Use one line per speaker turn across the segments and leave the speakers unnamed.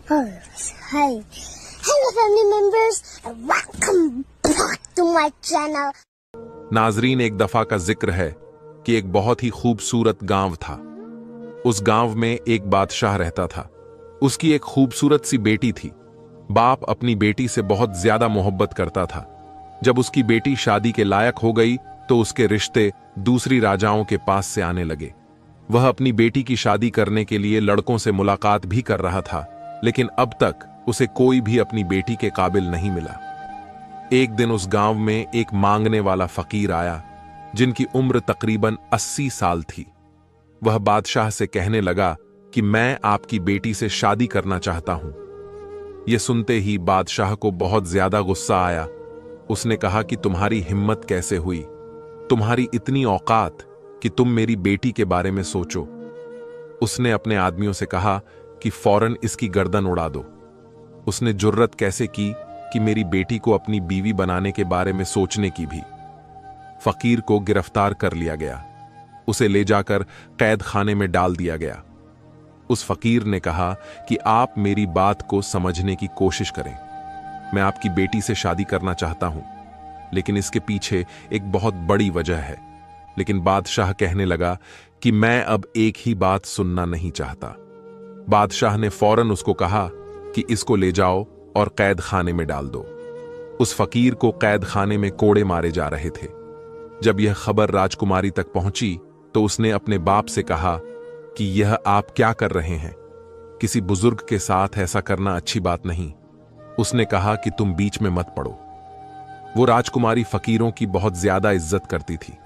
Hi. Hello family members and welcome back to my channel.
नाजरीन, एक दफा का जिक्र है कि एक बहुत ही खूबसूरत गांव था। उस गांव में एक बादशाह रहता था। उसकी एक खूबसूरत सी बेटी थी। बाप अपनी बेटी से बहुत ज्यादा मोहब्बत करता था। जब उसकी बेटी शादी के लायक हो गई तो उसके रिश्ते दूसरी राजाओं के पास से आने लगे। वह अपनी बेटी की शादी करने के लिए लड़कों से मुलाकात भी कर रहा था, लेकिन अब तक उसे कोई भी अपनी बेटी के काबिल नहीं मिला। एक दिन उस गांव में एक मांगने वाला फकीर आया, जिनकी उम्र तकरीबन 80 साल थी। वह बादशाह से कहने लगा कि मैं आपकी बेटी से शादी करना चाहता हूं। यह सुनते ही बादशाह को बहुत ज्यादा गुस्सा आया। उसने कहा कि तुम्हारी हिम्मत कैसे हुई, तुम्हारी इतनी औकात कि तुम मेरी बेटी के बारे में सोचो। उसने अपने आदमियों से कहा कि फौरन इसकी गर्दन उड़ा दो। उसने जुर्रत कैसे की कि मेरी बेटी को अपनी बीवी बनाने के बारे में सोचने की भी। फकीर को गिरफ्तार कर लिया गया। उसे ले जाकर कैद खाने में डाल दिया गया। उस फकीर ने कहा कि आप मेरी बात को समझने की कोशिश करें। मैं आपकी बेटी से शादी करना चाहता हूं, लेकिन इसके पीछे एक बहुत बड़ी वजह है। लेकिन बादशाह कहने लगा कि मैं अब एक ही बात सुनना नहीं चाहता। बादशाह ने फौरन उसको कहा कि इसको ले जाओ और कैद खाने में डाल दो। उस फकीर को कैद खाने में कोड़े मारे जा रहे थे। जब यह खबर राजकुमारी तक पहुंची तो उसने अपने बाप से कहा कि यह आप क्या कर रहे हैं, किसी बुजुर्ग के साथ ऐसा करना अच्छी बात नहीं। उसने कहा कि तुम बीच में मत पड़ो। वो राजकुमारी फकीरों की बहुत ज्यादा इज्जत करती थी,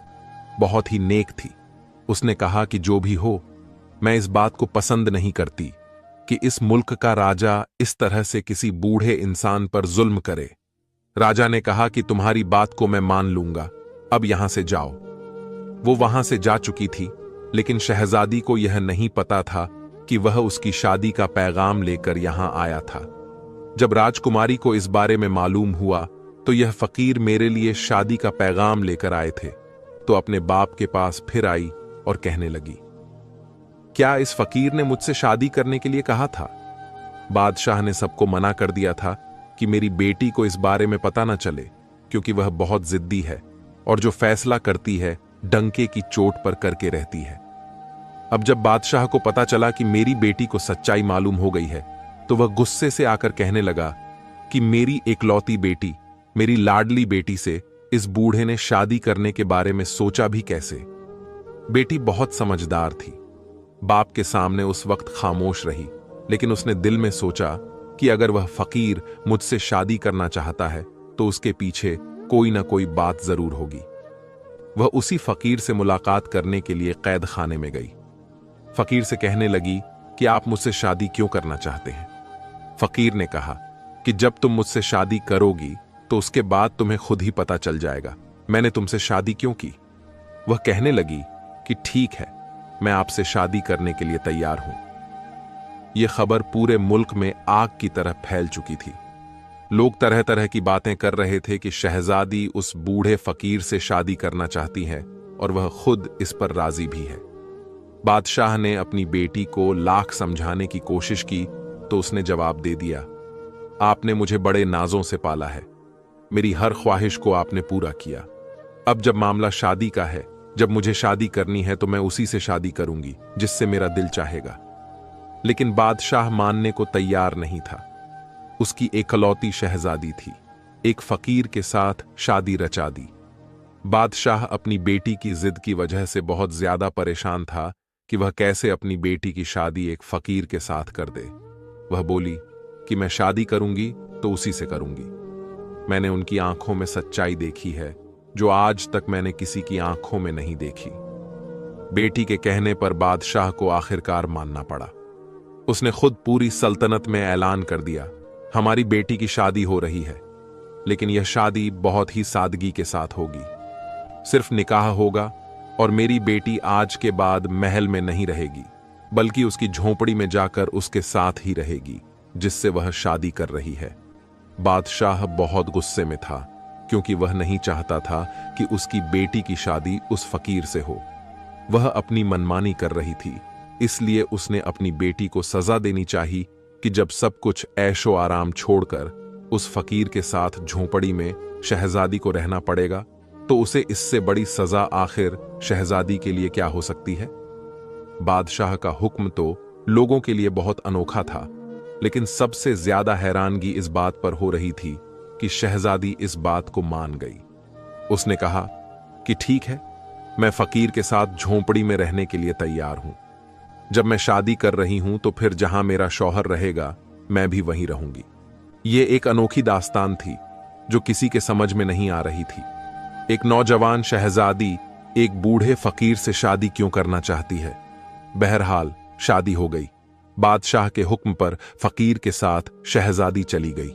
बहुत ही नेक थी। उसने कहा कि जो भी हो, मैं इस बात को पसंद नहीं करती कि इस मुल्क का राजा इस तरह से किसी बूढ़े इंसान पर जुल्म करे। राजा ने कहा कि तुम्हारी बात को मैं मान लूंगा, अब यहां से जाओ। वो वहां से जा चुकी थी, लेकिन शहजादी को यह नहीं पता था कि वह उसकी शादी का पैगाम लेकर यहां आया था। जब राजकुमारी को इस बारे में मालूम हुआ तो यह फकीर मेरे लिए शादी का पैगाम लेकर आए थे, तो अपने बाप के पास फिर आई और कहने लगी, क्या इस फकीर ने मुझसे शादी करने के लिए कहा था? बादशाह ने सबको मना कर दिया था कि मेरी बेटी को इस बारे में पता न चले, क्योंकि वह बहुत जिद्दी है और जो फैसला करती है डंके की चोट पर करके रहती है। अब जब बादशाह को पता चला कि मेरी बेटी को सच्चाई मालूम हो गई है, तो वह गुस्से से आकर कहने लगा कि मेरी एकलौती बेटी, मेरी लाडली बेटी से इस बूढ़े ने शादी करने के बारे में सोचा भी कैसे? बेटी बहुत समझदार थी। बाप के सामने उस वक्त खामोश रही, लेकिन उसने दिल में सोचा कि अगर वह फकीर मुझसे शादी करना चाहता है तो उसके पीछे कोई ना कोई बात जरूर होगी। वह उसी फकीर से मुलाकात करने के लिए कैद खाने में गई। फकीर से कहने लगी कि आप मुझसे शादी क्यों करना चाहते हैं? फकीर ने कहा कि जब तुम मुझसे शादी करोगी तो उसके बाद तुम्हें खुद ही पता चल जाएगा मैंने तुमसे शादी क्यों की। वह कहने लगी कि ठीक है, मैं आपसे शादी करने के लिए तैयार हूं। यह खबर पूरे मुल्क में आग की तरह फैल चुकी थी। लोग तरह तरह की बातें कर रहे थे कि शहजादी उस बूढ़े फकीर से शादी करना चाहती है और वह खुद इस पर राजी भी है। बादशाह ने अपनी बेटी को लाख समझाने की कोशिश की तो उसने जवाब दे दिया, आपने मुझे बड़े नाजों से पाला है, मेरी हर ख्वाहिश को आपने पूरा किया। अब जब मामला शादी का है, जब मुझे शादी करनी है तो मैं उसी से शादी करूंगी जिससे मेरा दिल चाहेगा। लेकिन बादशाह मानने को तैयार नहीं था। उसकी एकलौती शहजादी थी, एक फकीर के साथ शादी रचा दी। बादशाह अपनी बेटी की जिद की वजह से बहुत ज्यादा परेशान था कि वह कैसे अपनी बेटी की शादी एक फकीर के साथ कर दे। वह बोली कि मैं शादी करूंगी तो उसी से करूंगी। मैंने उनकी आंखों में सच्चाई देखी है जो आज तक मैंने किसी की आंखों में नहीं देखी। बेटी के कहने पर बादशाह को आखिरकार मानना पड़ा। उसने खुद पूरी सल्तनत में ऐलान कर दिया, हमारी बेटी की शादी हो रही है, लेकिन यह शादी बहुत ही सादगी के साथ होगी। सिर्फ निकाह होगा और मेरी बेटी आज के बाद महल में नहीं रहेगी, बल्कि उसकी झोंपड़ी में जाकर उसके साथ ही रहेगी जिससे वह शादी कर रही है। बादशाह बहुत गुस्से में था, क्योंकि वह नहीं चाहता था कि उसकी बेटी की शादी उस फकीर से हो। वह अपनी मनमानी कर रही थी, इसलिए उसने अपनी बेटी को सजा देनी चाहिए कि जब सब कुछ ऐशो आराम छोड़कर उस फकीर के साथ झोंपड़ी में शहजादी को रहना पड़ेगा, तो उसे इससे बड़ी सजा आखिर शहजादी के लिए क्या हो सकती है। बादशाह का हुक्म तो लोगों के लिए बहुत अनोखा था, लेकिन सबसे ज्यादा हैरानगी इस बात पर हो रही थी कि शहजादी इस बात को मान गई। उसने कहा कि ठीक है, मैं फकीर के साथ झोंपड़ी में रहने के लिए तैयार हूं। जब मैं शादी कर रही हूं तो फिर जहां मेरा शौहर रहेगा मैं भी वहीं रहूंगी। ये एक अनोखी दास्तान थी जो किसी के समझ में नहीं आ रही थी। एक नौजवान शहजादी एक बूढ़े फकीर से शादी क्यों करना चाहती है। बहरहाल शादी हो गई। बादशाह के हुक्म पर फकीर के साथ शहजादी चली गई।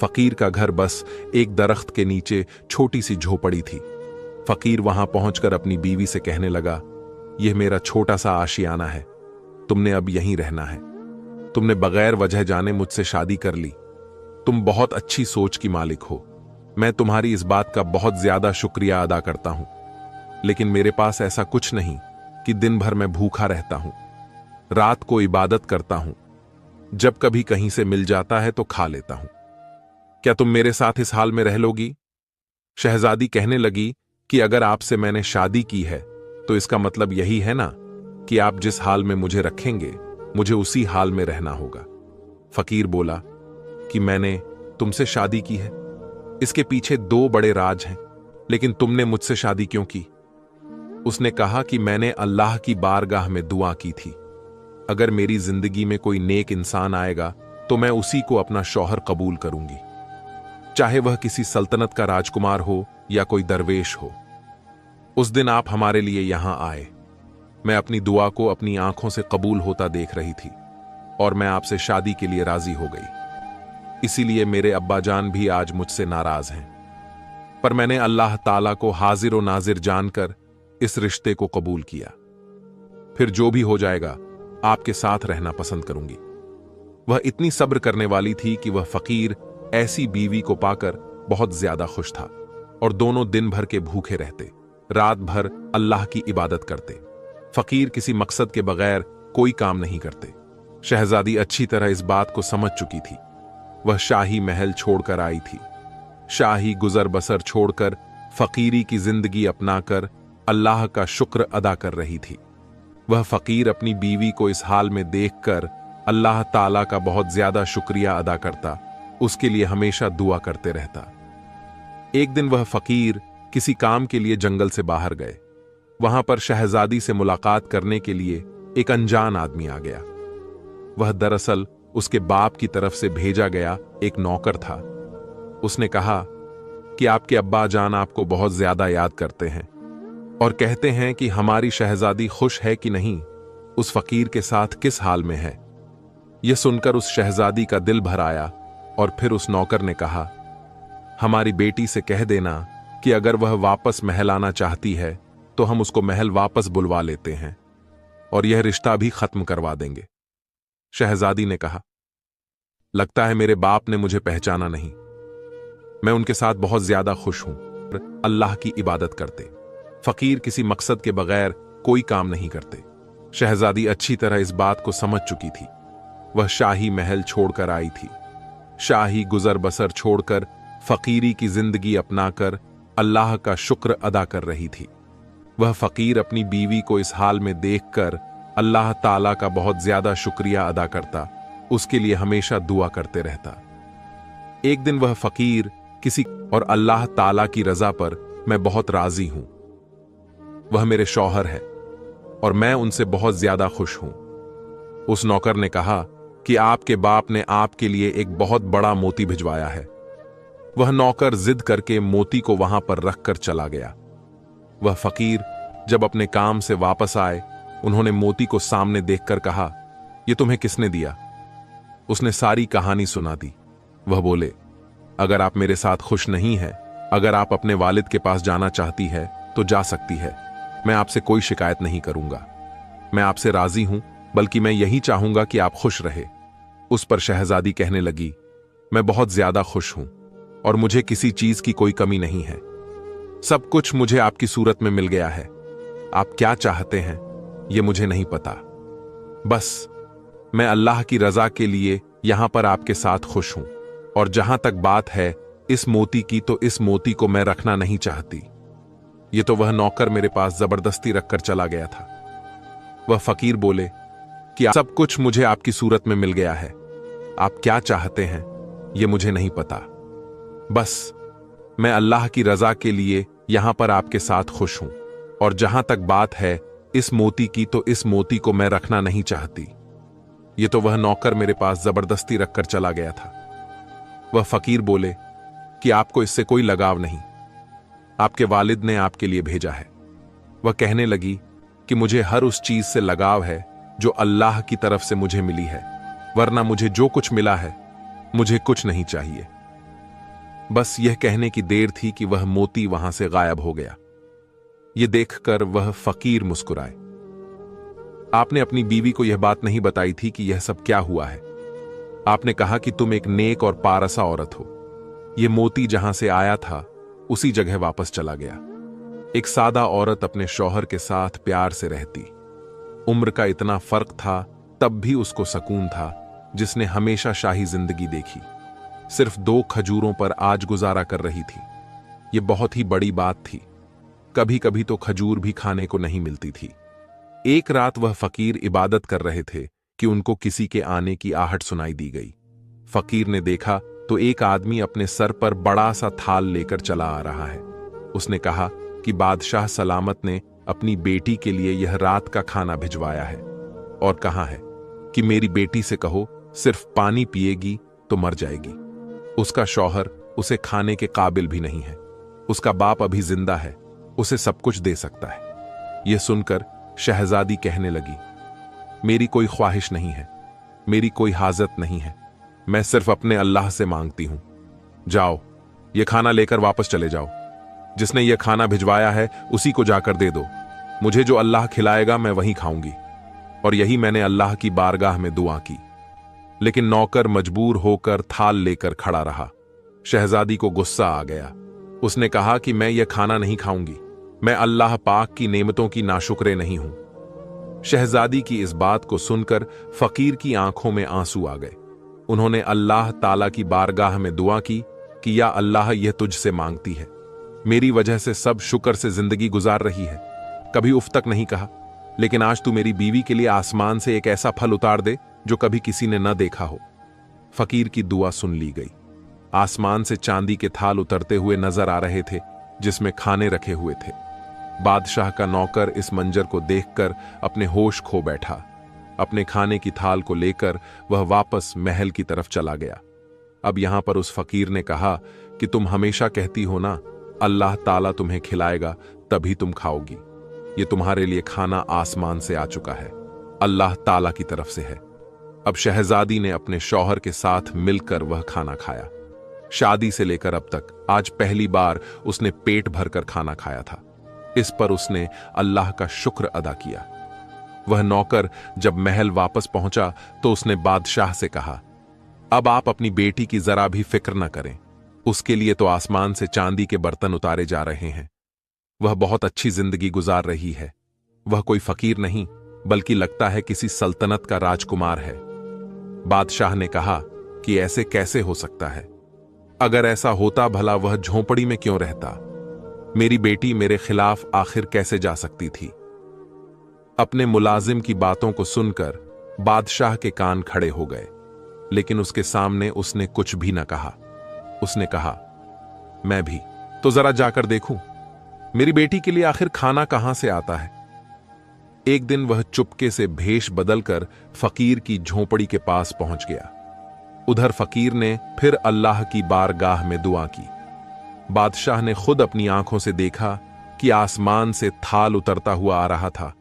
फकीर का घर बस एक दरख्त के नीचे छोटी सी झोपड़ी थी। फकीर वहां पहुंचकर अपनी बीवी से कहने लगा, यह मेरा छोटा सा आशियाना है, तुमने अब यहीं रहना है। तुमने बगैर वजह जाने मुझसे शादी कर ली। तुम बहुत अच्छी सोच की मालिक हो। मैं तुम्हारी इस बात का बहुत ज्यादा शुक्रिया अदा करता हूं, लेकिन मेरे पास ऐसा कुछ नहीं कि दिन भर मैं भूखा रहता हूं। रात को इबादत करता हूं, जब कभी कहीं से मिल जाता है तो खा लेता हूं। क्या तुम मेरे साथ इस हाल में रह लोगी? शहजादी कहने लगी कि अगर आपसे मैंने शादी की है तो इसका मतलब यही है ना कि आप जिस हाल में मुझे रखेंगे मुझे उसी हाल में रहना होगा। फकीर बोला कि मैंने तुमसे शादी की है, इसके पीछे दो बड़े राज हैं, लेकिन तुमने मुझसे शादी क्यों की? उसने कहा कि मैंने अल्लाह की बारगाह में दुआ की थी, अगर मेरी जिंदगी में कोई नेक इंसान आएगा तो मैं उसी को अपना शौहर कबूल करूंगी, चाहे वह किसी सल्तनत का राजकुमार हो या कोई दरवेश हो। उस दिन आप हमारे लिए यहां आए। मैं अपनी दुआ को अपनी आंखों से कबूल होता देख रही थी और मैं आपसे शादी के लिए राजी हो गई। इसीलिए मेरे अब्बा जान भी आज मुझसे नाराज हैं, पर मैंने अल्लाह ताला को हाजिर और नाजिर जानकर इस रिश्ते को कबूल किया। फिर जो भी हो जाएगा आपके साथ रहना पसंद करूंगी। वह इतनी सब्र करने वाली थी कि वह फकीर ऐसी बीवी को पाकर बहुत ज्यादा खुश था और दोनों दिन भर के भूखे रहते, रात भर अल्लाह की इबादत करते। फकीर किसी मकसद के बगैर कोई काम नहीं करते। शहजादी अच्छी तरह इस बात को समझ चुकी थी। वह शाही महल छोड़कर आई थी, शाही गुजर बसर छोड़कर फकीरी की जिंदगी अपनाकर अल्लाह का शुक्र अदा कर रही थी। वह फकीर अपनी बीवी को इस हाल में देखकर अल्लाह ताला का बहुत ज्यादा शुक्रिया अदा करता, उसके लिए हमेशा दुआ करते रहता। एक दिन वह फकीर किसी काम के लिए जंगल से बाहर गए। वहां पर शहजादी से मुलाकात करने के लिए एक अनजान आदमी आ गया। वह दरअसल उसके बाप की तरफ से भेजा गया एक नौकर था। उसने कहा कि आपके अब्बा जान आपको बहुत ज्यादा याद करते हैं और कहते हैं कि हमारी शहजादी खुश है कि नहीं, उस फकीर के साथ किस हाल में है। यह सुनकर उस शहजादी का दिल भर आया और फिर उस नौकर ने कहा, हमारी बेटी से कह देना कि अगर वह वापस महल आना चाहती है तो हम उसको महल वापस बुलवा लेते हैं और यह रिश्ता भी खत्म करवा देंगे। शहजादी ने कहा, लगता है मेरे बाप ने मुझे पहचाना नहीं। मैं उनके साथ बहुत ज्यादा खुश हूं। अल्लाह की इबादत करते, फकीर किसी मकसद के बगैर कोई काम नहीं करते। शहजादी अच्छी तरह इस बात को समझ चुकी थी। वह शाही महल छोड़कर आई थी, शाही गुजर बसर छोड़कर फकीरी की जिंदगी अपनाकर अल्लाह का शुक्र अदा कर रही थी। वह फकीर अपनी बीवी को इस हाल में देखकर अल्लाह ताला का बहुत ज्यादा शुक्रिया अदा करता, उसके लिए हमेशा दुआ करते रहता। एक दिन वह फकीर किसी और अल्लाह ताला की रजा पर मैं बहुत राजी हूं। वह मेरे शौहर है और मैं उनसे बहुत ज्यादा खुश हूं। उस नौकर ने कहा कि आपके बाप ने आपके लिए एक बहुत बड़ा मोती भिजवाया है। वह नौकर जिद करके मोती को वहां पर रखकर चला गया। वह फकीर जब अपने काम से वापस आए, उन्होंने मोती को सामने देखकर कहा, यह तुम्हें किसने दिया? उसने सारी कहानी सुना दी। वह बोले, अगर आप मेरे साथ खुश नहीं हैं, अगर आप अपने वालिद के पास जाना चाहती है तो जा सकती है। मैं आपसे कोई शिकायत नहीं करूंगा। मैं आपसे राजी हूं, बल्कि मैं यही चाहूंगा कि आप खुश रहे। उस पर शहजादी कहने लगी, मैं बहुत ज्यादा खुश हूं और मुझे किसी चीज की कोई कमी नहीं है। सब कुछ मुझे आपकी सूरत में मिल गया है। आप क्या चाहते हैं ये मुझे नहीं पता, बस मैं अल्लाह की रजा के लिए यहां पर आपके साथ खुश हूं, और जहां तक बात है इस मोती की, तो इस मोती को मैं रखना नहीं चाहती। ये तो वह नौकर मेरे पास जबरदस्ती रखकर चला गया था। वह फकीर बोले कि सब कुछ मुझे आपकी सूरत में मिल गया है, आप क्या चाहते हैं ये मुझे नहीं पता, बस मैं अल्लाह की रजा के लिए यहां पर आपके साथ खुश हूं, और जहां तक बात है इस मोती की, तो इस मोती को मैं रखना नहीं चाहती। ये तो वह नौकर मेरे पास जबरदस्ती रखकर चला गया था। वह फकीर बोले कि आपको इससे कोई लगाव नहीं, आपके वालिद ने आपके लिए भेजा है। वह कहने लगी कि मुझे हर उस चीज से लगाव है जो अल्लाह की तरफ से मुझे मिली है, वरना मुझे जो कुछ मिला है मुझे कुछ नहीं चाहिए। बस यह कहने की देर थी कि वह मोती वहां से गायब हो गया। यह देखकर वह फकीर मुस्कुराए। आपने अपनी बीवी को यह बात नहीं बताई थी कि यह सब क्या हुआ है। आपने कहा कि तुम एक नेक और पारसा औरत हो। यह मोती जहां से आया था उसी जगह वापस चला गया। एक सादा औरत अपने शौहर के साथ प्यार से रहती। उम्र का इतना फर्क था, तब भी उसको सुकून था, जिसने हमेशा शाही जिंदगी देखी। सिर्फ 2 खजूरों पर आज गुजारा कर रही थी। यह बहुत ही बड़ी बात थी। कभी कभी तो खजूर भी खाने को नहीं मिलती थी। एक रात वह फकीर इबादत कर रहे थे कि उनको किसी के आने की आहट सुनाई दी गई। फकीर ने देखा तो एक आदमी अपने सर पर बड़ा सा थाल लेकर चला आ रहा है। उसने कहा कि बादशाह सलामत ने अपनी बेटी के लिए यह रात का खाना भिजवाया है, और कहा है कि मेरी बेटी से कहो सिर्फ पानी पिएगी तो मर जाएगी। उसका शौहर उसे खाने के काबिल भी नहीं है। उसका बाप अभी जिंदा है, उसे सब कुछ दे सकता है। यह सुनकर शहजादी कहने लगी, मेरी कोई ख्वाहिश नहीं है, मेरी कोई हाजत नहीं है, मैं सिर्फ अपने अल्लाह से मांगती हूं। जाओ, यह खाना लेकर वापस चले जाओ। जिसने यह खाना भिजवाया है उसी को जाकर दे दो। मुझे जो अल्लाह खिलाएगा मैं वही खाऊंगी। और यही मैंने अल्लाह की बारगाह में दुआ की। लेकिन नौकर मजबूर होकर थाल लेकर खड़ा रहा। शहजादी को गुस्सा आ गया। उसने कहा कि मैं यह खाना नहीं खाऊंगी, मैं अल्लाह पाक की नेमतों की नाशुक्रे नहीं हूं। शहजादी की इस बात को सुनकर फकीर की आंखों में आंसू आ गए। उन्होंने अल्लाह ताला की बारगाह में दुआ की कि या अल्लाह, यह तुझसे मांगती है, मेरी वजह से सब शुक्र से जिंदगी गुजार रही है, कभी उफ तक नहीं कहा, लेकिन आज तू मेरी बीवी के लिए आसमान से एक ऐसा फल उतार दे जो कभी किसी ने न देखा हो। फकीर की दुआ सुन ली गई। आसमान से चांदी के थाल उतरते हुए नजर आ रहे थे जिसमें खाने रखे हुए थे। बादशाह का नौकर इस मंजर को देखकर अपने होश खो बैठा। अपने खाने की थाल को लेकर वह वापस महल की तरफ चला गया। अब यहां पर उस फकीर ने कहा कि तुम हमेशा कहती हो ना, अल्लाह ताला तुम्हें खिलाएगा तभी तुम खाओगी। ये तुम्हारे लिए खाना आसमान से आ चुका है, अल्लाह ताला की तरफ से है। अब शहजादी ने अपने शौहर के साथ मिलकर वह खाना खाया। शादी से लेकर अब तक आज पहली बार उसने पेट भरकर खाना खाया था। इस पर उसने अल्लाह का शुक्र अदा किया। वह नौकर जब महल वापस पहुंचा तो उसने बादशाह से कहा, अब आप अपनी बेटी की जरा भी फिक्र न करें, उसके लिए तो आसमान से चांदी के बर्तन उतारे जा रहे हैं। वह बहुत अच्छी जिंदगी गुजार रही है। वह कोई फकीर नहीं बल्कि लगता है किसी सल्तनत का राजकुमार है। बादशाह ने कहा कि ऐसे कैसे हो सकता है? अगर ऐसा होता भला वह झोंपड़ी में क्यों रहता? मेरी बेटी मेरे खिलाफ आखिर कैसे जा सकती थी? अपने मुलाजिम की बातों को सुनकर बादशाह के कान खड़े हो गए, लेकिन उसके सामने उसने कुछ भी न कहा। उसने कहा, मैं भी तो जरा जाकर देखूं, मेरी बेटी के लिए आखिर खाना कहां से आता है। एक दिन वह चुपके से भेष बदलकर फकीर की झोंपड़ी के पास पहुंच गया। उधर फकीर ने फिर अल्लाह की बारगाह में दुआ की। बादशाह ने खुद अपनी आंखों से देखा कि आसमान से थाल उतरता हुआ आ रहा था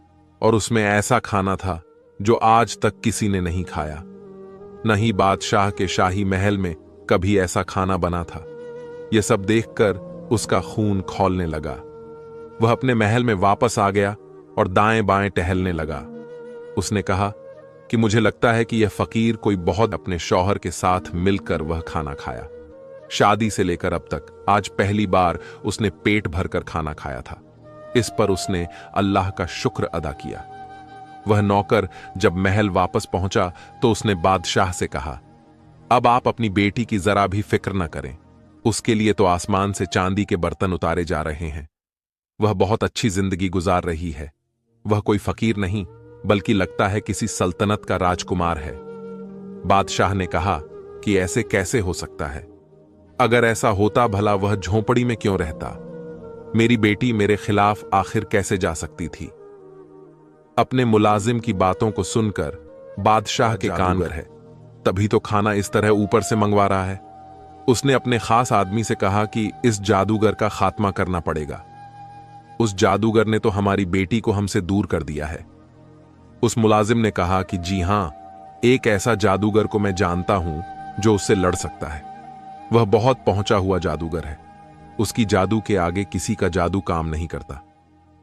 और उसमें ऐसा खाना था जो आज तक किसी ने नहीं खाया। न ही बादशाह के शाही महल में कभी ऐसा खाना बना था। यह सब देखकर उसका खून खौलने लगा। वह अपने महल में वापस आ गया और दाएं बाएं टहलने लगा। उसने कहा कि मुझे लगता है कि यह फकीर कोई बहुत अपने शौहर के साथ मिलकर वह खाना खाया। शादी से लेकर अब तक आज पहली बार उसने पेट भरकर खाना खाया था। इस पर उसने अल्लाह का शुक्र अदा किया। वह नौकर जब महल वापस पहुंचा तो उसने बादशाह से कहा, अब आप अपनी बेटी की जरा भी फिक्र न करें, उसके लिए तो आसमान से चांदी के बर्तन उतारे जा रहे हैं। वह बहुत अच्छी जिंदगी गुजार रही है। वह कोई फकीर नहीं बल्कि लगता है किसी सल्तनत का राजकुमार है। बादशाह ने कहा कि ऐसे कैसे हो सकता है? अगर ऐसा होता भला वह झोंपड़ी में क्यों रहता? मेरी बेटी मेरे खिलाफ आखिर कैसे जा सकती थी? अपने मुलाजिम की बातों को सुनकर बादशाह के कान पर है, तभी तो खाना इस तरह ऊपर से मंगवा रहा है। उसने अपने खास आदमी से कहा कि इस जादूगर का खात्मा करना पड़ेगा। उस जादूगर ने तो हमारी बेटी को हमसे दूर कर दिया है। उस मुलाजिम ने कहा कि जी हां, एक ऐसा जादूगर को मैं जानता हूं जो उससे लड़ सकता है। वह बहुत पहुंचा हुआ जादूगर है। उसकी जादू के आगे किसी का जादू काम नहीं करता,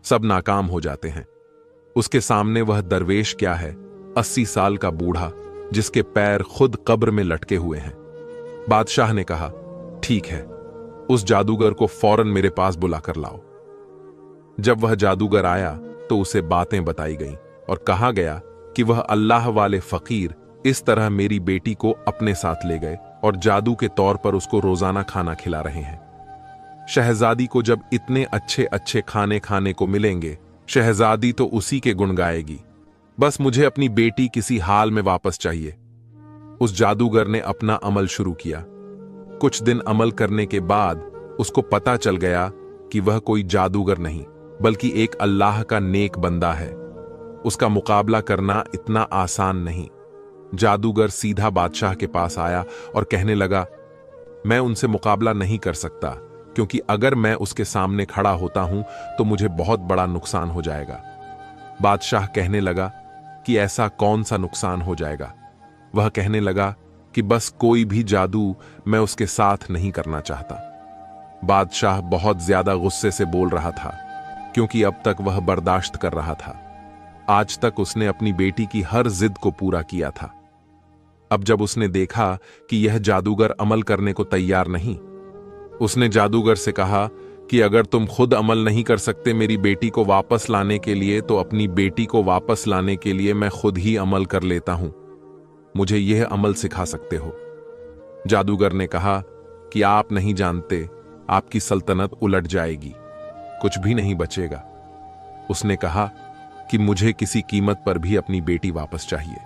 सब नाकाम हो जाते हैं। उसके सामने वह दरवेश क्या है, 80 साल का बूढ़ा जिसके पैर खुद कब्र में लटके हुए हैं। बादशाह ने कहा, ठीक है, उस जादूगर को फौरन मेरे पास बुलाकर लाओ। जब वह जादूगर आया तो उसे बातें बताई गईं और कहा गया कि वह अल्लाह वाले फकीर इस तरह मेरी बेटी को अपने साथ ले गए और जादू के तौर पर उसको रोजाना खाना खिला रहे हैं। शहजादी को जब इतने अच्छे अच्छे खाने खाने को मिलेंगे, शहजादी तो उसी के गुण गाएगी। बस मुझे अपनी बेटी किसी हाल में वापस चाहिए। उस जादूगर ने अपना अमल शुरू किया। कुछ दिन अमल करने के बाद उसको पता चल गया कि वह कोई जादूगर नहीं बल्कि एक अल्लाह का नेक बंदा है। उसका मुकाबला करना इतना आसान नहीं। जादूगर सीधा बादशाह के पास आया और कहने लगा, मैं उनसे मुकाबला नहीं कर सकता, क्योंकि अगर मैं उसके सामने खड़ा होता हूं तो मुझे बहुत बड़ा नुकसान हो जाएगा। बादशाह कहने लगा कि ऐसा कौन सा नुकसान हो जाएगा? वह कहने लगा कि बस कोई भी जादू मैं उसके साथ नहीं करना चाहता। बादशाह बहुत ज्यादा गुस्से से बोल रहा था, क्योंकि अब तक वह बर्दाश्त कर रहा था। आज तक उसने अपनी बेटी की हर जिद को पूरा किया था। अब जब उसने देखा कि यह जादूगर अमल करने को तैयार नहीं, उसने जादूगर से कहा कि अगर तुम खुद अमल नहीं कर सकते मेरी बेटी को वापस लाने के लिए, तो अपनी बेटी को वापस लाने के लिए मैं खुद ही अमल कर लेता हूं। मुझे यह अमल सिखा सकते हो। जादूगर ने कहा कि आप नहीं जानते, आपकी सल्तनत उलट जाएगी, कुछ भी नहीं बचेगा। उसने कहा कि मुझे किसी कीमत पर भी अपनी बेटी वापस चाहिए।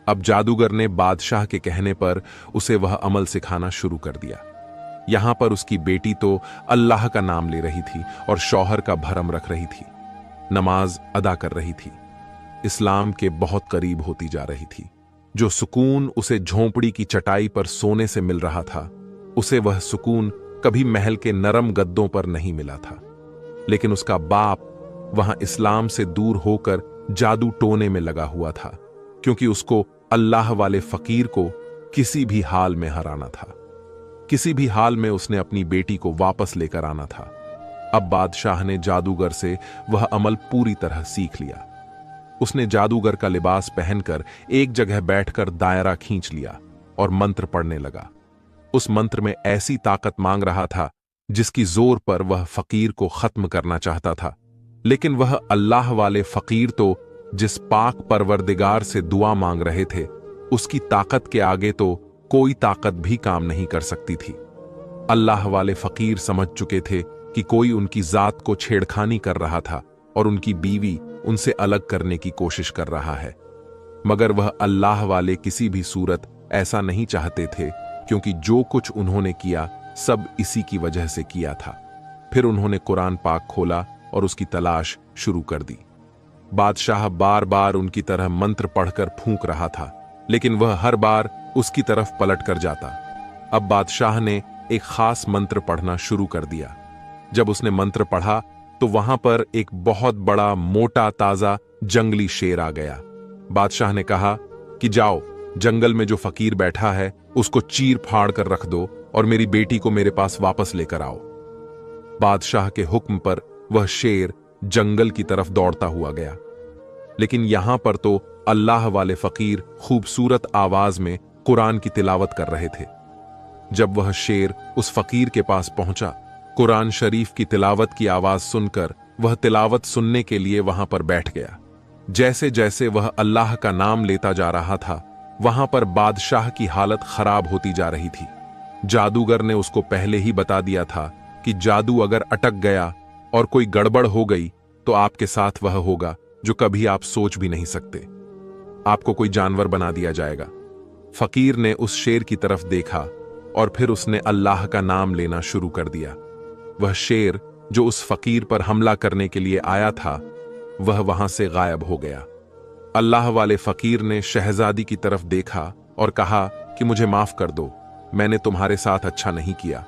अब जादूगर ने बादशाह के कहने पर उसे वह अमल सिखाना शुरू कर दिया। यहां पर उसकी बेटी तो अल्लाह का नाम ले रही थी और शौहर का भरम रख रही थी, नमाज अदा कर रही थी, इस्लाम के बहुत करीब होती जा रही थी। जो सुकून उसे झोंपड़ी की चटाई पर सोने से मिल रहा था, उसे वह सुकून कभी महल के नरम गद्दों पर नहीं मिला था। लेकिन उसका बाप वहां इस्लाम से दूर होकर जादू टोने में लगा हुआ था, क्योंकि उसको अल्लाह वाले फकीर को किसी भी हाल में हराना था। किसी भी हाल में उसने अपनी बेटी को वापस लेकर आना था। अब बादशाह ने जादूगर से वह अमल पूरी तरह सीख लिया। उसने जादूगर का लिबास पहनकर एक जगह बैठकर दायरा खींच लिया और मंत्र पढ़ने लगा। उस मंत्र में ऐसी ताकत मांग रहा था जिसकी जोर पर वह फकीर को खत्म करना चाहता था। लेकिन वह अल्लाह वाले फकीर तो जिस पाक परवरदिगार से दुआ मांग रहे थे, उसकी ताकत के आगे तो कोई ताकत भी काम नहीं कर सकती थी। अल्लाह वाले फकीर समझ चुके थे कि कोई उनकी जात को छेड़खानी कर रहा था और उनकी बीवी उनसे अलग करने की कोशिश कर रहा है। मगर वह अल्लाह वाले किसी भी सूरत ऐसा नहीं चाहते थे, क्योंकि जो कुछ उन्होंने किया सब इसी की वजह से किया था। फिर उन्होंने कुरान पाक खोला और उसकी तलाश शुरू कर दी। बादशाह बार बार उनकी तरह मंत्र पढ़कर फूंक रहा था, लेकिन वह हर बार उसकी तरफ पलट कर जाता। अब बादशाह ने एक खास मंत्र पढ़ना शुरू कर दिया। जब उसने मंत्र पढ़ा तो वहां पर एक बहुत बड़ा मोटा ताजा जंगली शेर आ गया। बादशाह ने कहा कि जाओ, जंगल में जो फकीर बैठा है उसको चीर फाड़ कर रख दो और मेरी बेटी को मेरे पास वापस लेकर आओ। बादशाह के हुक्म पर वह शेर जंगल की तरफ दौड़ता हुआ गया। लेकिन यहां पर तो अल्लाह वाले फकीर खूबसूरत आवाज में कुरान की तिलावत कर रहे थे। जब वह शेर उस फकीर के पास पहुंचा, कुरान शरीफ की तिलावत की आवाज सुनकर वह तिलावत सुनने के लिए वहां पर बैठ गया। जैसे जैसे वह अल्लाह का नाम लेता जा रहा था, वहां पर बादशाह की हालत खराब होती जा रही थी। जादूगर ने उसको पहले ही बता दिया था कि जादू अगर अटक गया और कोई गड़बड़ हो गई तो आपके साथ वह होगा जो कभी आप सोच भी नहीं सकते। आपको कोई जानवर बना दिया जाएगा। फकीर ने उस शेर की तरफ देखा और फिर उसने अल्लाह का नाम लेना शुरू कर दिया। वह शेर जो उस फकीर पर हमला करने के लिए आया था, वह वहां से गायब हो गया। अल्लाह वाले फकीर ने शहजादी की तरफ देखा और कहा कि मुझे माफ कर दो, मैंने तुम्हारे साथ अच्छा नहीं किया।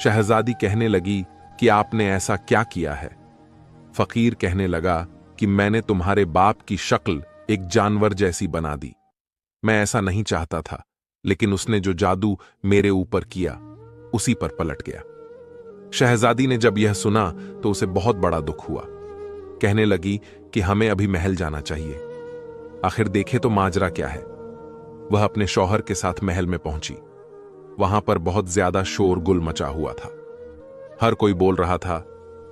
शहजादी कहने लगी कि आपने ऐसा क्या किया है? फकीर कहने लगा कि मैंने तुम्हारे बाप की शक्ल एक जानवर जैसी बना दी। मैं ऐसा नहीं चाहता था, लेकिन उसने जो जादू मेरे ऊपर किया उसी पर पलट गया। शहजादी ने जब यह सुना तो उसे बहुत बड़ा दुख हुआ। कहने लगी कि हमें अभी महल जाना चाहिए, आखिर देखे तो माजरा क्या है। वह अपने शौहर के साथ महल में पहुंची। वहां पर बहुत ज्यादा शोरगुल मचा हुआ था। हर कोई बोल रहा था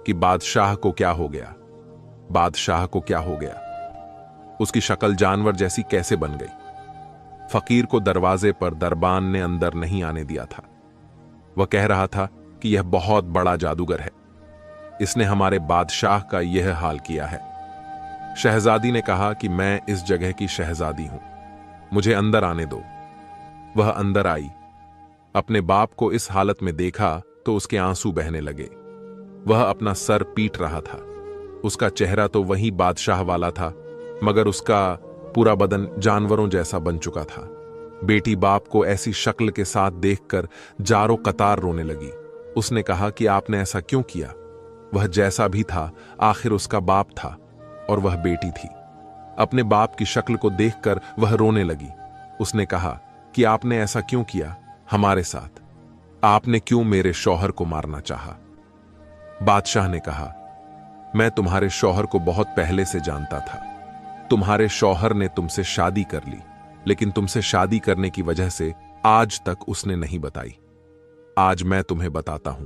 कि बादशाह को क्या हो गया, बादशाह को क्या हो गया, उसकी शक्ल जानवर जैसी कैसे बन गई। फकीर को दरवाजे पर दरबान ने अंदर नहीं आने दिया था। वह कह रहा था कि यह बहुत बड़ा जादूगर है, इसने हमारे बादशाह का यह हाल किया है। शहजादी ने कहा कि मैं इस जगह की शहजादी हूं, मुझे अंदर आने दो। वह अंदर आई। अपने बाप को इस हालत में देखा तो उसके आंसू बहने लगे। वह अपना सर पीट रहा था। उसका चेहरा तो वही बादशाह वाला था, मगर उसका पूरा बदन जानवरों जैसा बन चुका था। बेटी बाप को ऐसी शक्ल के साथ देखकर जारो कतार रोने लगी। उसने कहा कि आपने ऐसा क्यों किया? वह जैसा भी था आखिर उसका बाप था और वह बेटी थी। अपने बाप की शक्ल को देखकर वह रोने लगी। उसने कहा कि आपने ऐसा क्यों किया हमारे साथ? आपने क्यों मेरे शौहर को मारना चाहा? बादशाह ने कहा, मैं तुम्हारे शौहर को बहुत पहले से जानता था। तुम्हारे शौहर ने तुमसे शादी कर ली, लेकिन तुमसे शादी करने की वजह से आज तक उसने नहीं बताई। आज मैं तुम्हें बताता हूं।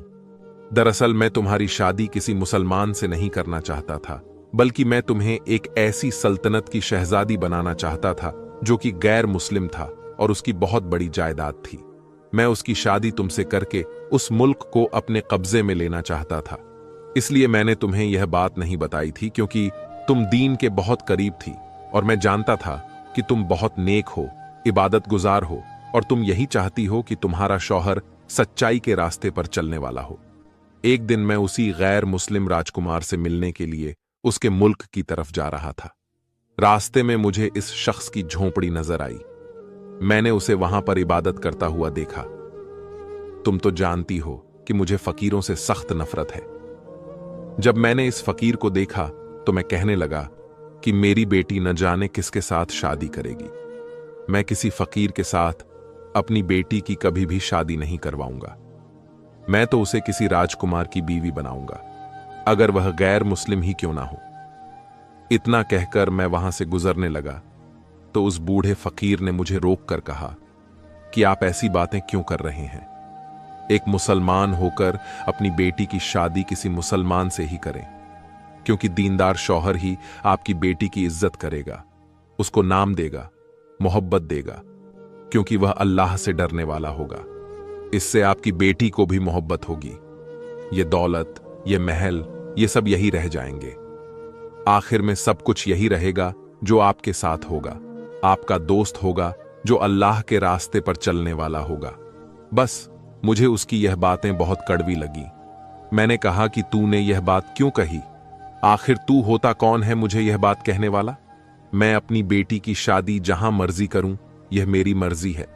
दरअसल मैं तुम्हारी शादी किसी मुसलमान से नहीं करना चाहता था, बल्कि मैं तुम्हें एक ऐसी सल्तनत की शहजादी बनाना चाहता था जो कि गैर मुस्लिम था और उसकी बहुत बड़ी जायदाद थी। मैं उसकी शादी तुमसे करके उस मुल्क को अपने कब्जे में लेना चाहता था। इसलिए मैंने तुम्हें यह बात नहीं बताई थी, क्योंकि तुम दीन के बहुत करीब थी और मैं जानता था कि तुम बहुत नेक हो, इबादत गुजार हो और तुम यही चाहती हो कि तुम्हारा शौहर सच्चाई के रास्ते पर चलने वाला हो। एक दिन मैं उसी गैर मुस्लिम राजकुमार से मिलने के लिए उसके मुल्क की तरफ जा रहा था। रास्ते में मुझे इस शख्स की झोंपड़ी नजर आई। मैंने उसे वहां पर इबादत करता हुआ देखा। तुम तो जानती हो कि मुझे फकीरों से सख्त नफरत है। जब मैंने इस फकीर को देखा तो मैं कहने लगा कि मेरी बेटी न जाने किसके साथ शादी करेगी। मैं किसी फकीर के साथ अपनी बेटी की कभी भी शादी नहीं करवाऊंगा। मैं तो उसे किसी राजकुमार की बीवी बनाऊंगा, अगर वह गैर मुस्लिम ही क्यों ना हो। इतना कहकर मैं वहां से गुजरने लगा तो उस बूढ़े फकीर ने मुझे रोककर कहा कि आप ऐसी बातें क्यों कर रहे हैं? एक मुसलमान होकर अपनी बेटी की शादी किसी मुसलमान से ही करें, क्योंकि दीनदार शौहर ही आपकी बेटी की इज्जत करेगा, उसको नाम देगा, मोहब्बत देगा, क्योंकि वह अल्लाह से डरने वाला होगा। इससे आपकी बेटी को भी मोहब्बत होगी। ये दौलत, ये महल, ये सब यही रह जाएंगे। आखिर में सब कुछ यही रहेगा जो आपके साथ होगा। आपका दोस्त होगा जो अल्लाह के रास्ते पर चलने वाला होगा। बस मुझे उसकी यह बातें बहुत कड़वी लगी। मैंने कहा कि तूने यह बात क्यों कही? आखिर तू होता कौन है मुझे यह बात कहने वाला? मैं अपनी बेटी की शादी जहां मर्जी करूं, यह मेरी मर्जी है।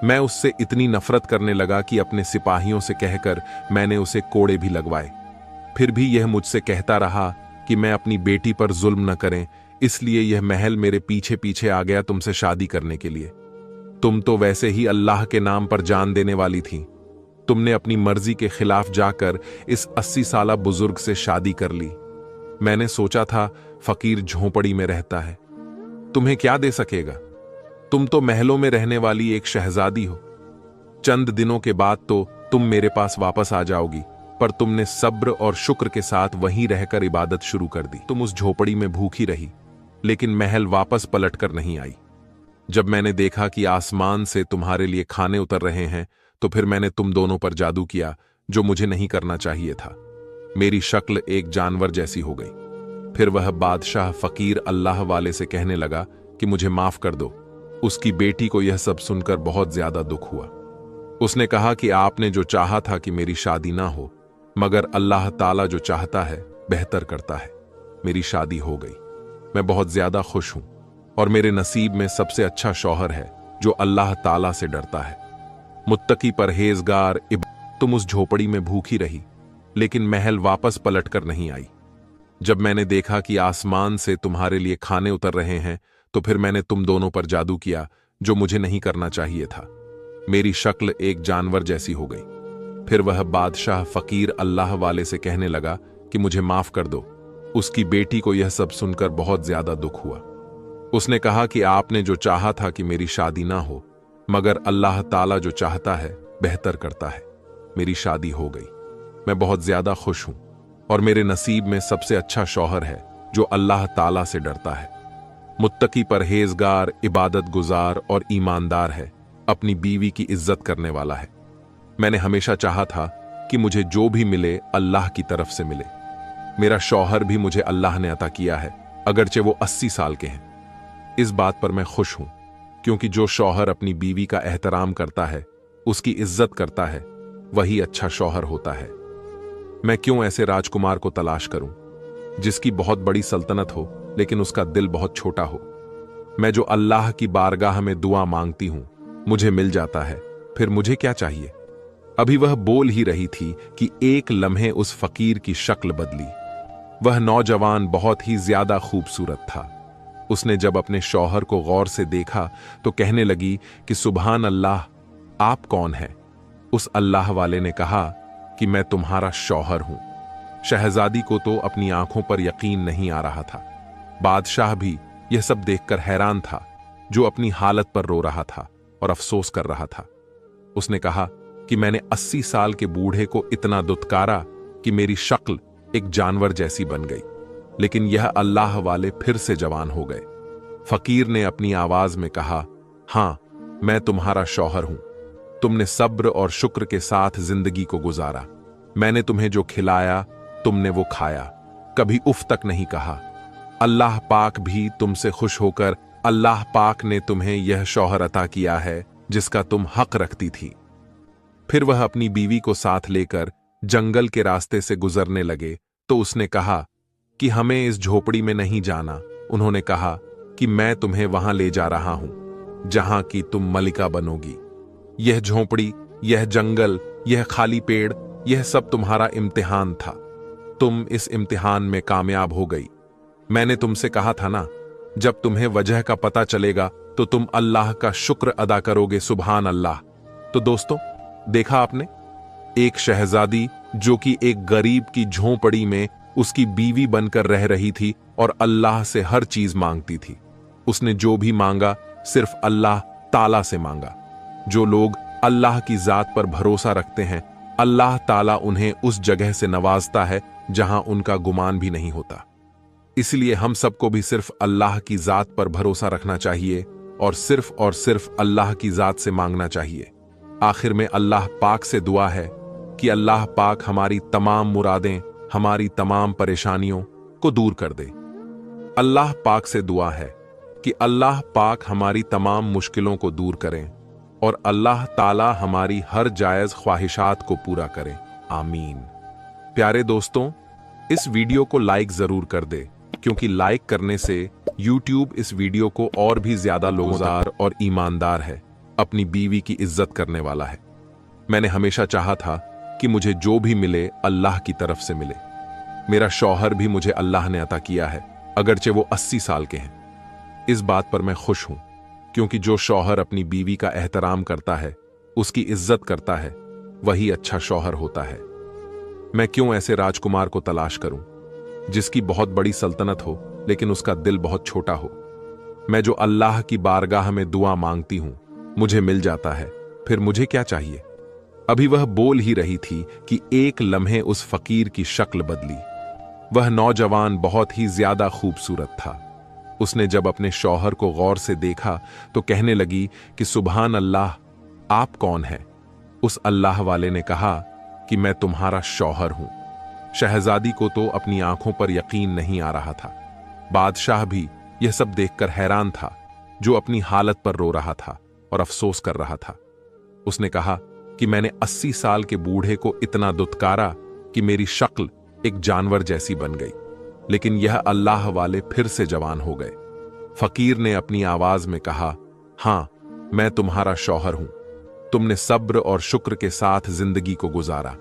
मैं उससे इतनी नफरत करने लगा कि अपने सिपाहियों से कहकर मैंने उसे कोड़े भी लगवाए। फिर भी यह मुझसे कहता रहा कि मैं अपनी बेटी पर जुल्म न करें, इसलिए यह महल मेरे पीछे पीछे आ गया तुमसे शादी करने के लिए। तुम तो वैसे ही अल्लाह के नाम पर जान देने वाली थी। तुमने अपनी मर्जी के खिलाफ जाकर इस 80 साला बुजुर्ग से शादी कर ली। मैंने सोचा था फकीर झोंपड़ी में रहता है, तुम्हें क्या दे सकेगा? तुम तो महलों में रहने वाली एक शहजादी हो। चंद दिनों के बाद तो तुम मेरे पास वापस आ जाओगी, पर तुमने सब्र और शुक्र के साथ वहीं रहकर इबादत शुरू कर दी। तुम उस झोपड़ी में भूखी रही, लेकिन महल वापस पलटकर नहीं आई। जब मैंने देखा कि आसमान से तुम्हारे लिए खाने उतर रहे हैं, तो फिर मैंने तुम दोनों पर जादू किया, जो मुझे नहीं करना चाहिए था। मेरी शक्ल एक जानवर जैसी हो गई। फिर वह बादशाह फकीर अल्लाह वाले से कहने लगा कि मुझे माफ कर दो। उसकी बेटी को यह सब सुनकर बहुत ज्यादा दुख हुआ। उसने कहा कि आपने जो चाहा था कि मेरी शादी ना हो, मगर अल्लाह ताला जो चाहता है बेहतर करता है। मेरी शादी हो गई। मैं बहुत ज्यादा खुश हूं और मेरे नसीब में सबसे अच्छा शौहर है जो अल्लाह ताला से डरता है। मुत्तकी परहेजगार तुम उस झोपड़ी में भूखी रही, लेकिन महल वापस पलटकर नहीं आई। जब मैंने देखा कि आसमान से तुम्हारे लिए खाने उतर रहे हैं, तो फिर मैंने तुम दोनों पर जादू किया, जो मुझे नहीं करना चाहिए था। मेरी शक्ल एक जानवर जैसी हो गई। फिर वह बादशाह फकीर अल्लाह वाले से कहने लगा कि मुझे माफ कर दो। उसकी बेटी को यह सब सुनकर बहुत ज्यादा दुख हुआ। उसने कहा कि आपने जो चाहा था कि मेरी शादी ना हो, मगर अल्लाह ताला जो चाहता है बेहतर करता है। मेरी शादी हो गई। मैं बहुत ज्यादा खुश हूं और मेरे नसीब में सबसे अच्छा शौहर है जो अल्लाह ताला से डरता है। मुत्तकी परहेजगार, इबादत गुजार और ईमानदार है, अपनी बीवी की इज्जत करने वाला है। मैंने हमेशा चाहा था कि मुझे जो भी मिले अल्लाह की तरफ से मिले। मेरा शौहर भी मुझे अल्लाह ने अता किया है, अगरचे वो 80 साल के हैं। इस बात पर मैं खुश हूं, क्योंकि जो शौहर अपनी बीवी का एहतराम करता है, उसकी इज्जत करता है, वही अच्छा शौहर होता है। मैं क्यों ऐसे राजकुमार को तलाश करूं जिसकी बहुत बड़ी सल्तनत हो, लेकिन उसका दिल बहुत छोटा हो। मैं जो अल्लाह की बारगाह में दुआ मांगती हूं, मुझे मिल जाता है, फिर मुझे क्या चाहिए। अभी वह बोल ही रही थी कि एक लम्हे उस फकीर की शक्ल बदली। वह नौजवान बहुत ही ज्यादा खूबसूरत था। उसने जब अपने शौहर को गौर से देखा तो कहने लगी कि सुभान अल्लाह, आप कौन हैं? उस अल्लाह वाले ने कहा कि मैं तुम्हारा शौहर हूं। शहजादी को तो अपनी आंखों पर यकीन नहीं आ रहा था। बादशाह भी यह सब देखकर हैरान था, जो अपनी हालत पर रो रहा था और अफसोस कर रहा था। उसने कहा कि मैंने 80 साल के बूढ़े को इतना दुत्कारा कि मेरी शक्ल एक जानवर जैसी बन गई, लेकिन यह अल्लाह वाले फिर से जवान हो गए। फकीर ने अपनी आवाज में कहा, हां, मैं तुम्हारा शौहर हूं। तुमने सब्र और शुक्र के साथ जिंदगी को गुजारा। मैंने तुम्हें जो खिलाया, तुमने वो खाया, कभी उफ तक नहीं कहा। अल्लाह पाक भी तुमसे खुश होकर अल्लाह पाक ने तुम्हें यह शौहर अता किया है जिसका तुम हक रखती थी। फिर वह अपनी बीवी को साथ लेकर जंगल के रास्ते से गुजरने लगे तो उसने कहा कि हमें इस झोपड़ी में नहीं जाना। उन्होंने कहा कि मैं तुम्हें वहां ले जा रहा हूं जहां की तुम मलिका बनोगी। यह झोपड़ी, यह जंगल, यह खाली पेड़, यह सब तुम्हारा इम्तिहान था। तुम इस इम्तिहान में कामयाब हो गई। मैंने तुमसे कहा था ना, जब तुम्हें वजह का पता चलेगा तो तुम अल्लाह का शुक्र अदा करोगे। सुभान अल्लाह। तो दोस्तों, देखा आपने, एक शहजादी जो कि एक गरीब की झोंपड़ी में उसकी बीवी बनकर रह रही थी और अल्लाह से हर चीज मांगती थी। उसने जो भी मांगा सिर्फ अल्लाह ताला से मांगा। जो लोग अल्लाह की जात पर भरोसा रखते हैं, अल्लाह ताला उन्हें उस जगह से नवाजता है जहां उनका गुमान भी नहीं होता। इसलिए हम सबको भी सिर्फ अल्लाह की जात पर भरोसा रखना चाहिए और सिर्फ अल्लाह की जात से मांगना चाहिए। आखिर में अल्लाह पाक से दुआ है कि अल्लाह पाक हमारी तमाम मुरादें, हमारी तमाम परेशानियों को दूर कर दे। अल्लाह पाक से दुआ है कि अल्लाह पाक हमारी तमाम मुश्किलों को दूर करें और अल्लाह ताला हमारी हर जायज ख्वाहिशात को पूरा करें। आमीन। प्यारे दोस्तों, इस वीडियो को लाइक जरूर कर दे, क्योंकि लाइक करने से YouTube इस वीडियो को और भी ज्यादा लोगोदार और ईमानदार है, अपनी बीवी की इज्जत करने वाला है। मैंने हमेशा चाहा था कि मुझे जो भी मिले अल्लाह की तरफ से मिले। मेरा शौहर भी मुझे अल्लाह ने अता किया है, अगरचे वो 80 साल के हैं। इस बात पर मैं खुश हूं, क्योंकि जो शौहर अपनी बीवी का एहतराम करता है, उसकी इज्जत करता है, वही अच्छा शौहर होता है। मैं क्यों ऐसे राजकुमार को तलाश करूं जिसकी बहुत बड़ी सल्तनत हो, लेकिन उसका दिल बहुत छोटा हो। मैं जो अल्लाह की बारगाह में दुआ मांगती हूं, मुझे मिल जाता है, फिर मुझे क्या चाहिए। अभी वह बोल ही रही थी कि एक लम्हे उस फकीर की शक्ल बदली। वह नौजवान बहुत ही ज्यादा खूबसूरत था। उसने जब अपने शौहर को गौर से देखा तो कहने लगी कि सुभान अल्लाह, आप कौन हैं? उस अल्लाह वाले ने कहा कि मैं तुम्हारा शौहर हूं। शहजादी को तो अपनी आंखों पर यकीन नहीं आ रहा था। बादशाह भी यह सब देखकर हैरान था, जो अपनी हालत पर रो रहा था और अफसोस कर रहा था। उसने कहा कि मैंने 80 साल के बूढ़े को इतना दुत्कारा कि मेरी शक्ल एक जानवर जैसी बन गई, लेकिन यह अल्लाह वाले फिर से जवान हो गए। फकीर ने अपनी आवाज में कहा, हां, मैं तुम्हारा शौहर हूं। तुमने सब्र और शुक्र के साथ जिंदगी को गुजारा।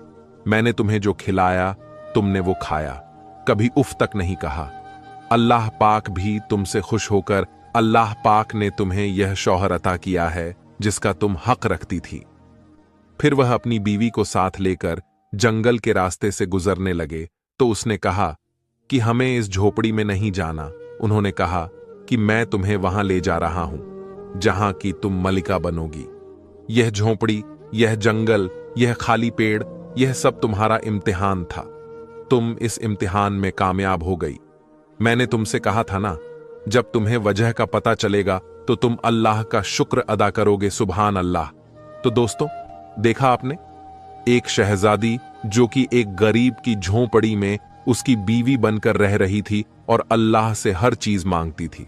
मैंने तुम्हें जो खिलाया तुमने वो खाया, कभी उफ तक नहीं कहा। अल्लाह पाक भी तुमसे खुश होकर अल्लाह पाक ने तुम्हें यह शौहर अता किया है जिसका तुम हक रखती थी। फिर वह अपनी बीवी को साथ लेकर जंगल के रास्ते से गुजरने लगे तो उसने कहा कि हमें इस झोपड़ी में नहीं जाना। उन्होंने कहा कि मैं तुम्हें वहां ले जा रहा हूं जहां की तुम मलिका बनोगी। यह झोपड़ी, यह जंगल, यह खाली पेड़, यह सब तुम्हारा इम्तिहान था। तुम इस इम्तिहान में कामयाब हो गई। मैंने तुमसे कहा था ना, जब तुम्हें वजह का पता चलेगा तो तुम अल्लाह का शुक्र अदा करोगे। सुभान अल्लाह। तो दोस्तों, देखा आपने, एक शहजादी जो कि एक गरीब की झोंपड़ी में उसकी बीवी बनकर रह रही थी और अल्लाह से हर चीज मांगती थी।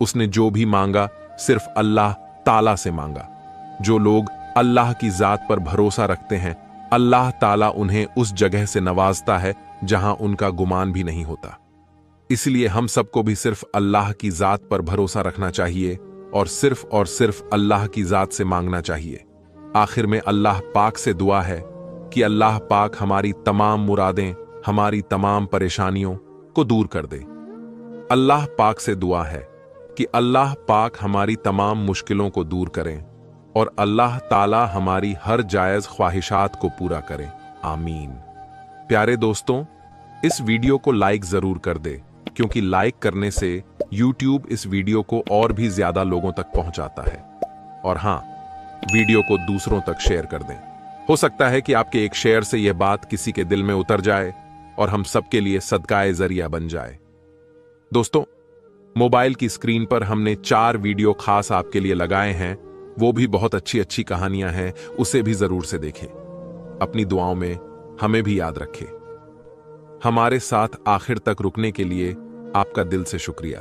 उसने जो भी मांगा सिर्फ अल्लाह ताला से मांगा। जो लोग अल्लाह की जात पर भरोसा रखते हैं, अल्लाह ताला उन्हें उस जगह से नवाजता है जहां उनका गुमान भी नहीं होता। इसलिए हम सबको भी सिर्फ अल्लाह की जात पर भरोसा रखना चाहिए और सिर्फ अल्लाह की जात से मांगना चाहिए। आखिर में अल्लाह पाक से दुआ है कि अल्लाह पाक हमारी तमाम मुरादें, हमारी तमाम परेशानियों को दूर कर दे। अल्लाह पाक से दुआ है कि अल्लाह पाक हमारी तमाम मुश्किलों को दूर करें और अल्लाह ताला हमारी हर जायज ख्वाहिशात को पूरा करें। आमीन। प्यारे दोस्तों, इस वीडियो को लाइक जरूर कर दे, क्योंकि लाइक करने से YouTube इस वीडियो को और भी ज्यादा लोगों तक पहुंचाता है। और हां, वीडियो को दूसरों तक शेयर कर दें। हो सकता है कि आपके एक शेयर से यह बात किसी के दिल में उतर जाए और हम सबके लिए सदकाए जरिया बन जाए। दोस्तों, मोबाइल की स्क्रीन पर हमने 4 वीडियो खास आपके लिए लगाए हैं। वो भी बहुत अच्छी अच्छी कहानियां हैं, उसे भी जरूर से देखें। अपनी दुआओं में हमें भी याद रखें। हमारे साथ आखिर तक रुकने के लिए आपका दिल से शुक्रिया।